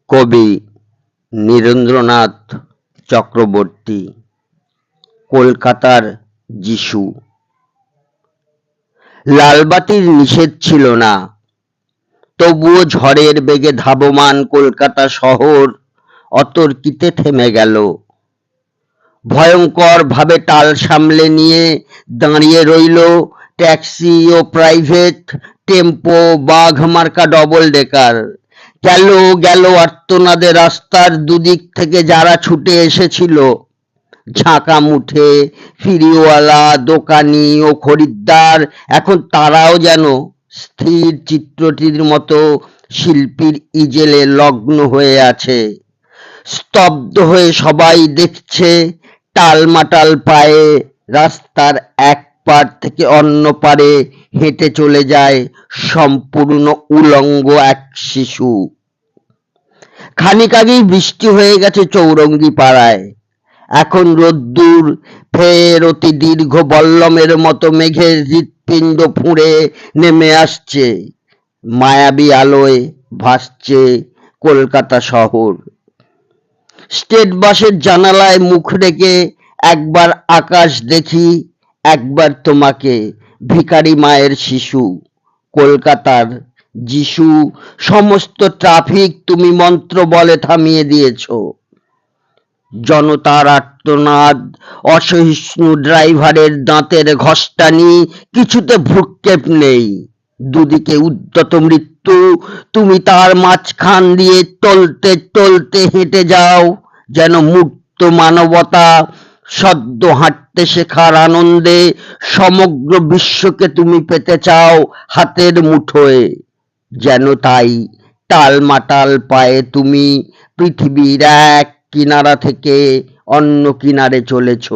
কবি নীরেন্দ্রনাথ চক্রবর্তী। কলকাতার যিশু। লালবাতির নিষেধ ছিল না, তবুও ঝড়ের বেগে ধাবমান কলকাতা শহর অতর্কিতে থেমে গেল। ভয়ঙ্কর ভাবে টাল সামলে নিয়ে দাঁড়িয়ে রইল ট্যাক্সি ও প্রাইভেট, টেম্পো, বাঘ মার্কা ডবল ডেকার। গেল গেল আর্তনাদে রাস্তার দুদিক থেকে যারা ছুটে এসেছিল। ঝাঁকা মুঠে ফিরিওয়ালা, দোকানি ও খরিদ্দার, এখন তারাও যেন স্থির চিত্রটির মতো শিল্পীর ইজেলে লগ্ন হয়ে আছে। স্তব্ধ হয়ে সবাই দেখছে, টালমাটাল পায়ে রাস্তার এক পার থেকে অন্য পারে হেঁটে চলে যায় সম্পূর্ণ উলঙ্গ এক শিশু। খানিক আগেই বৃষ্টি হয়ে গেছে চৌরঙ্গি পাড়ায়। এখন রোদ্দুর ফের অতি দীর্ঘ বল্লমের মতো মেঘের হৃৎপিণ্ড ফুঁড়ে নেমে আসছে। মায়াবী আলোয় ভাসছে কলকাতা শহর। স্টেট বাসের জানালায় মুখ রেখে একবার আকাশ দেখি, একবার তোমাকে, ভিখারি মায়ের শিশু, কলকাতার যিশু। সমস্ত ট্রাফিক তুমি মন্ত্র বলে থামিয়ে দিয়েছ। জনতার আর্তনাদ, অসহিষ্ণু ড্রাইভারের দাঁতের ঘষ্টানি, কিছুতে ভ্রুক্ষেপ নেই। দুদিকে উদ্যত মৃত্যু, তুমি তার মাঝখান দিয়ে টলতে টলতে হেঁটে যাও যেন মূর্ত মানবতা। সদ্য হাঁটতে শেখার আনন্দে সমগ্র বিশ্বকে তুমি পেতে চাও হাতের মুঠোয়। যেন তাই টালমাটাল পায়ে তুমি পৃথিবীর এক কিনারা থেকে অন্য কিনারে চলেছ।